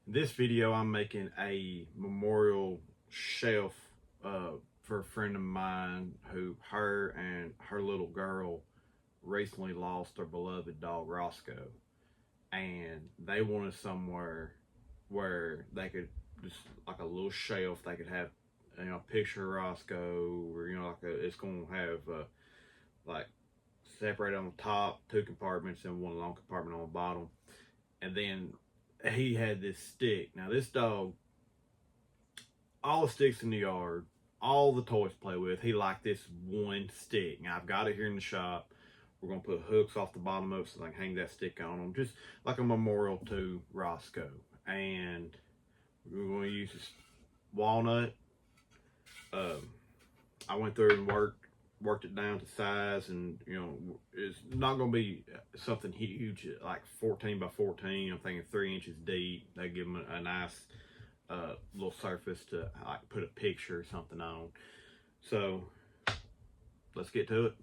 In this video, I'm making a memorial shelf for a friend of mine who her and her little girl recently lost their beloved dog Roscoe, and they wanted somewhere where they could just like a little shelf they could have, a picture of Roscoe, or it's gonna have like separated on the top, two compartments, and one long compartment on the bottom. And then he had this stick. Now this dog, all the sticks in the yard, all the toys to play with, he liked this one stick. Now I've got it here in the shop. We're gonna put hooks off the bottom of it so I can hang that stick on them, just like a memorial to Roscoe. And we're gonna use this walnut. I went through and worked it down to size, and it's not going to be something huge like 14 by 14. I'm thinking 3 inches deep. They give them a nice little surface to like put a picture or something on. So let's get to it.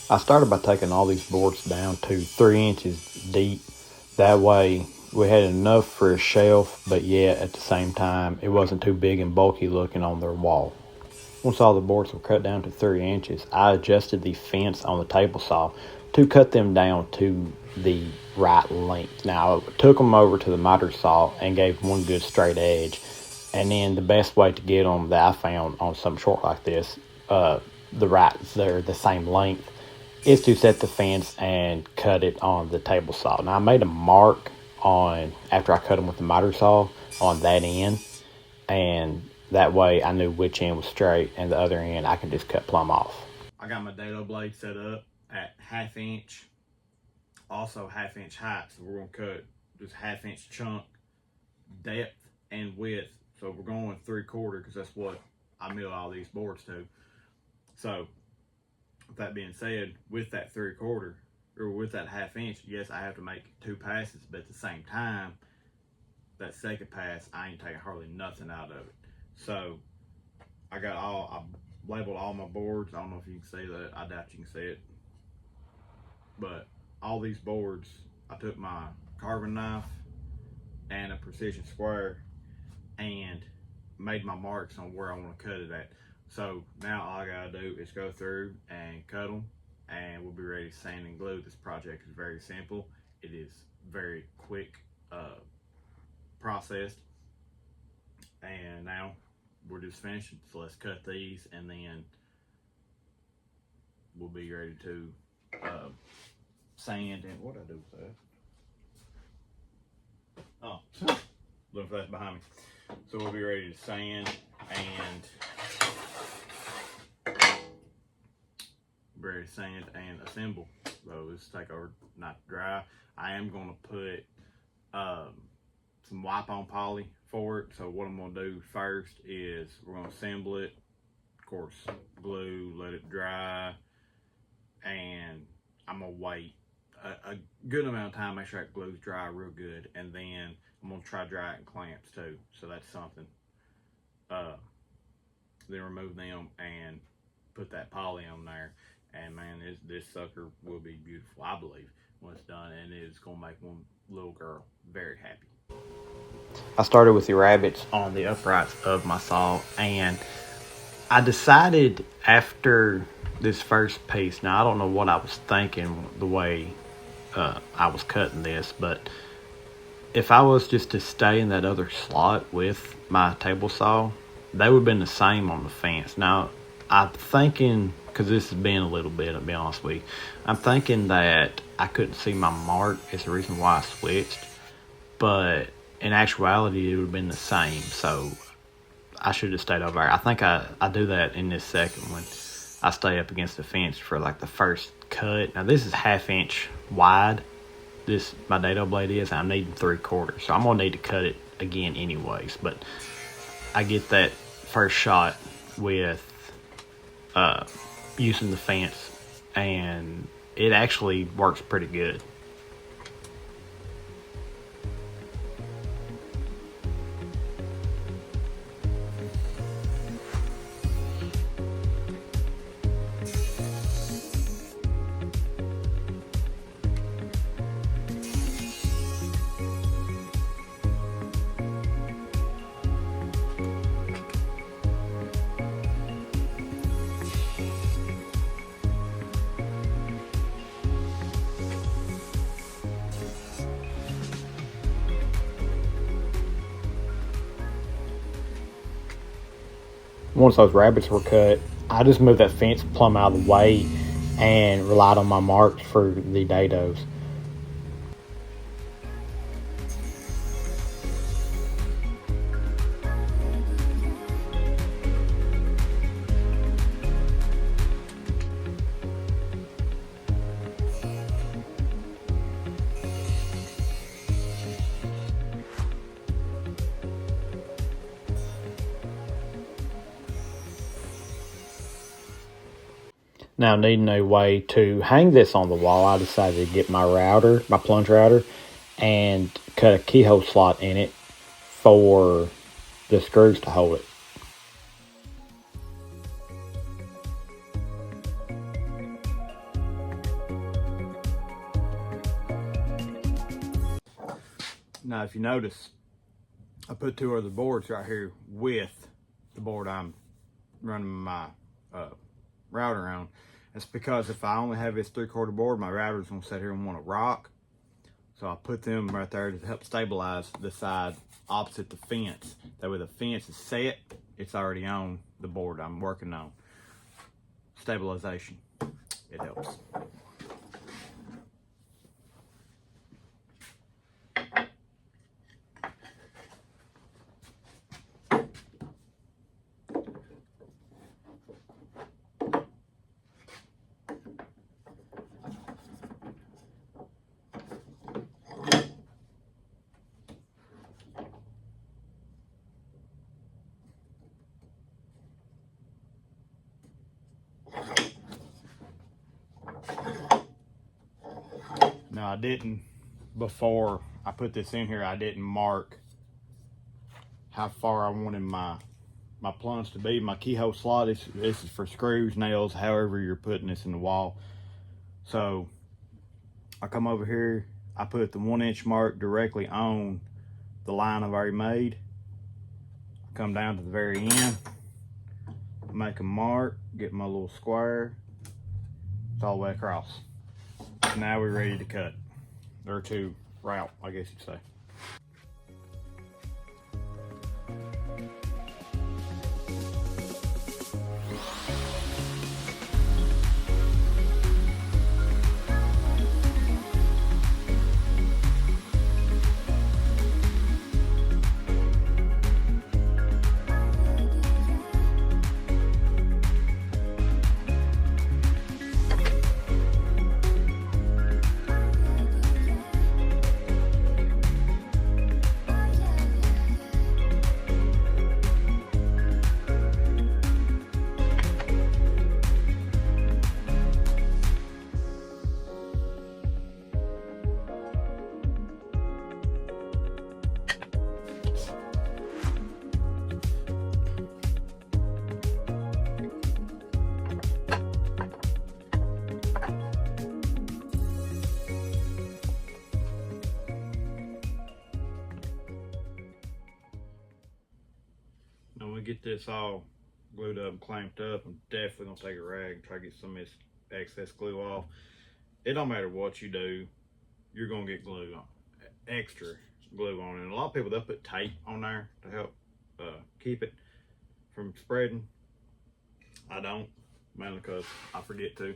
I started by taking all these boards down to 3 inches deep. That way we had enough for a shelf, but yet at the same time it wasn't too big and bulky looking on their wall. Once all the boards were cut down to 3 inches, I adjusted the fence on the table saw to cut them down to the right length. Now, I took them over to the miter saw and gave one good straight edge. And then the best way to get them that I found on some short like this, they're the same length, is to set the fence and cut it on the table saw. Now, I made a mark after I cut them with the miter saw on that end, and that way I knew which end was straight and the other end I could just cut plumb off. I got my dado blade set up at 1/2 inch, also 1/2 inch height. So we're gonna cut just 1/2 inch chunk, depth and width. So we're going 3/4 because that's what I mill all these boards to. So with that being said, with that 3/4 or with that 1/2 inch, yes, I have to make 2 passes, but at the same time, that second pass, I ain't taking hardly nothing out of it. So I labeled all my boards. I don't know if you can see that. I doubt you can see it. But all these boards, I took my carving knife and a precision square and made my marks on where I want to cut it at. So now all I gotta do is go through and cut them, and we'll be ready to sand and glue. This project is very simple. It is very quick processed. And now we're just finishing, so let's cut these and then we'll be ready to sand. And what did I do with that? Oh, look, that's behind me. So we'll be ready to sand and assemble. So let's take our not dry. I am going to put some wipe on poly for it. So what I'm going to do first is we're going to assemble it, of course glue, let it dry, and I'm going to wait a good amount of time, make sure that glue's dry real good, and then I'm going to try dry it in clamps too. So that's something. Then remove them and put that poly on there, and man, this sucker will be beautiful, I believe, when it's done, and it's going to make one little girl very happy. I started with the rabbits on the uprights of my saw, and I decided after this first piece, now I don't know what I was thinking the way I was cutting this, but if I was just to stay in that other slot with my table saw, they would have been the same on the fence. Now I'm thinking, because this has been a little bit, I'll be honest with you, I'm thinking that I couldn't see my mark is the reason why I switched, but in actuality, it would have been the same, so I should have stayed over there. I think I do that in this second one. I stay up against the fence for like the first cut. Now this is 1/2 inch wide. My dado blade is. I'm needing 3/4, so I'm gonna need to cut it again anyways. But I get that first shot with using the fence, and it actually works pretty good. once those rabbets were cut, I just moved that fence plumb out of the way and relied on my marks for the dados. Now, needing a way to hang this on the wall, I decided to get my router, my plunge router, and cut a keyhole slot in it for the screws to hold it. Now, if you notice, I put two other boards right here with the board I'm running my router on. That's because if I only have this 3/4 board, my router's gonna sit here and want to rock. So I put them right there to help stabilize the side opposite the fence. That way the fence is set, it's already on the board I'm working on. Stabilization, it helps. Now I didn't, before I put this in here, I didn't mark how far I wanted my plunge to be. My keyhole slot, this is for screws, nails, however you're putting this in the wall. So I come over here, I put the 1-inch mark directly on the line I've already made. Come down to the very end, make a mark, get my little square. It's all the way across. Now we're ready to cut, or to route, I guess you'd say. When we get this all glued up and clamped up, I'm definitely gonna take a rag and try to get some of this excess glue off. It don't matter what you do, you're gonna get glue on, extra glue on it. And a lot of people, they'll put tape on there to help keep it from spreading. I don't, mainly because I forget to.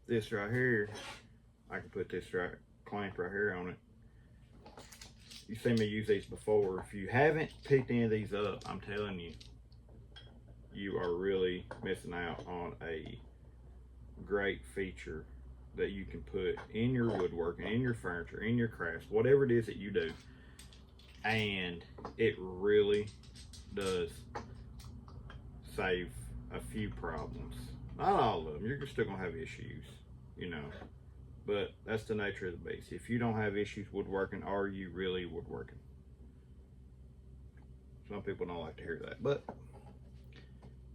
This right here, I can put this right clamp right here on it. You've seen me use these before. If you haven't picked any of these up, I'm telling you, you are really missing out on a great feature that you can put in your woodworking, in your furniture, in your crafts, whatever it is that you do. And it really does save a few problems. Not all of them. You're still gonna have issues, you know. But that's the nature of the beast. If you don't have issues woodworking, are you really woodworking? Some people don't like to hear that, but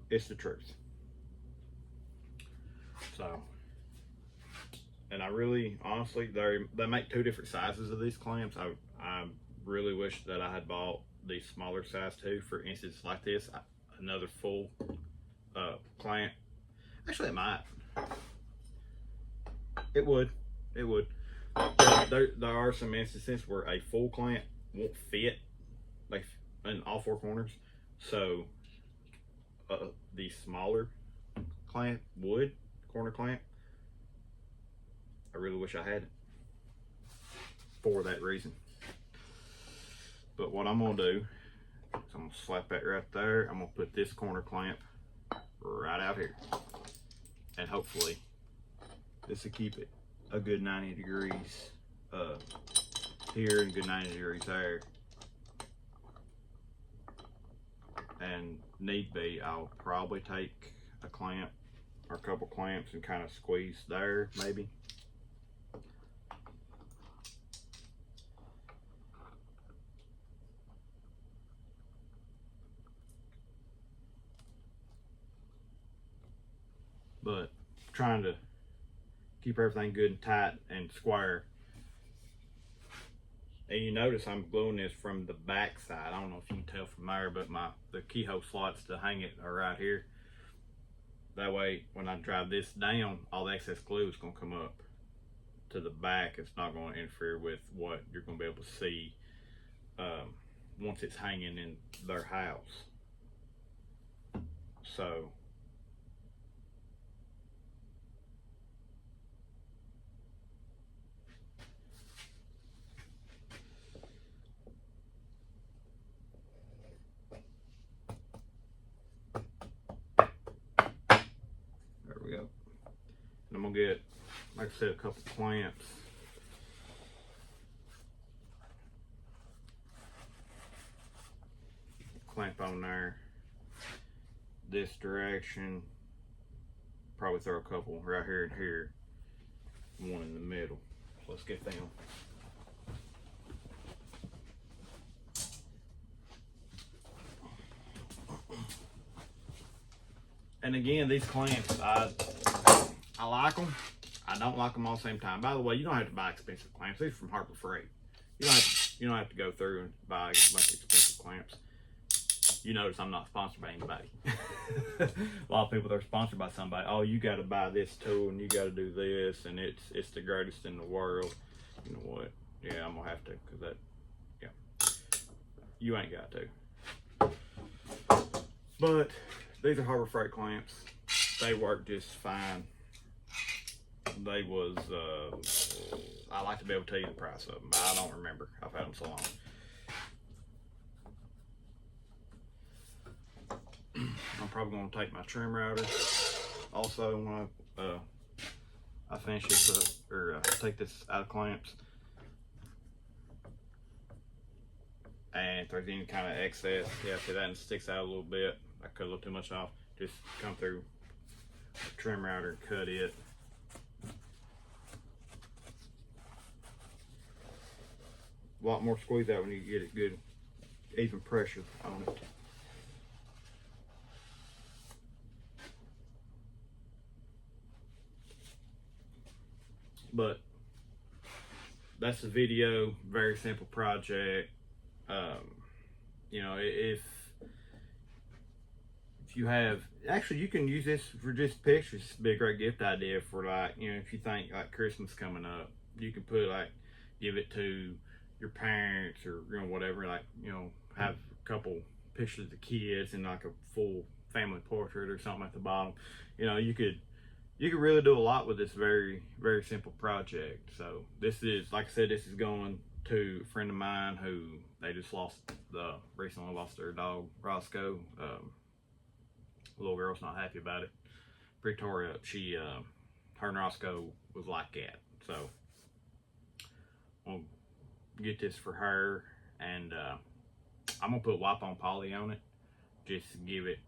it's the truth. So, and I really, honestly, they make two different sizes of these clamps. I really wish that I had bought the smaller size too. For instance, like this, another full clamp. Actually, it might. It would. There are some instances where a full clamp won't fit like in all four corners. So the smaller clamp, wood corner clamp, I really wish I had it for that reason. But what I'm gonna do is I'm gonna slap that right there. I'm gonna put this corner clamp right out here, and hopefully this will keep it a good 90 degrees here and good 90 degrees there. And need be, I'll probably take a clamp or a couple clamps and kind of squeeze there maybe. But trying to keep everything good and tight and square. And you notice I'm gluing this from the back side. I don't know if you can tell from there, but the keyhole slots to hang it are right here. That way, when I drive this down, all the excess glue is going to come up to the back. It's not going to interfere with what you're going to be able to see once it's hanging in their house. So there we go. And I'm going to get, like I said, a couple clamps. Clamp on there this direction, probably throw a couple right here and here, one in the middle. So let's get them. And again, these clamps, I like them. I don't like them all the same time. By the way, you don't have to buy expensive clamps. These are from Harbor Freight. You don't have to go through and buy a bunch of expensive clamps. You notice I'm not sponsored by anybody. A lot of people, they're sponsored by somebody. Oh, you got to buy this tool and you got to do this, and it's the greatest in the world. You know what? Yeah, I'm gonna have to, cause that, yeah, you ain't got to. But these are Harbor Freight clamps. They work just fine. They was, I like to be able to tell you the price of them, but I don't remember. I've had them so long. I'm probably going to take my trim router also when I finish this up, or take this out of clamps. And if there's any kind of excess, yeah, see that sticks out a little bit. I cut a little too much off. Just come through the trim router and cut it. A lot more squeeze out when you get it good, even pressure on it. But that's the video. Very simple project. You know, if you have, actually you can use this for just pictures. It'd be a great gift idea for, like, you know, if you think like Christmas coming up, you can put, like, give it to your parents or, you know, whatever, like, you know, have a couple pictures of the kids and like a full family portrait or something at the bottom. You know, you could really do a lot with this very, very simple project. So this is, like I said, this is going to a friend of mine who they just recently lost their dog, Roscoe. The little girl's not happy about it. Victoria, her and Roscoe was like that. So I'll get this for her, and I'm gonna put wipe on poly on it just to give it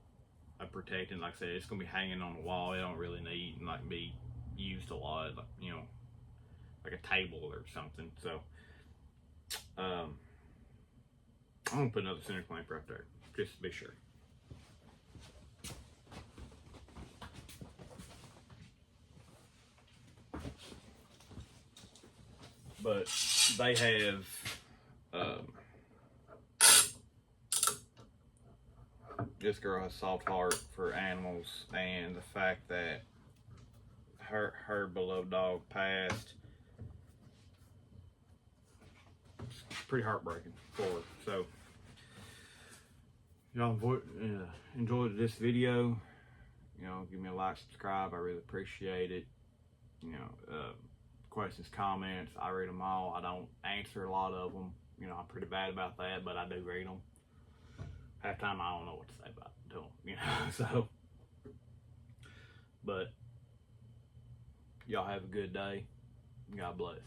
a protecting. Like I said, it's gonna be hanging on the wall. It don't really need like be used a lot, like, you know, like a table or something. So I'm gonna put another center clamp right there just to be sure. But they have this girl has soft heart for animals, and the fact that her beloved dog passed, it's pretty heartbreaking for her. So y'all enjoyed this video, you know, give me a like, subscribe. I really appreciate it. You know, questions, comments, I read them all. I don't answer a lot of them. You know, I'm pretty bad about that, but I do read them. Half the time I don't know what to say about to them, you know. So, but y'all have a good day. God bless.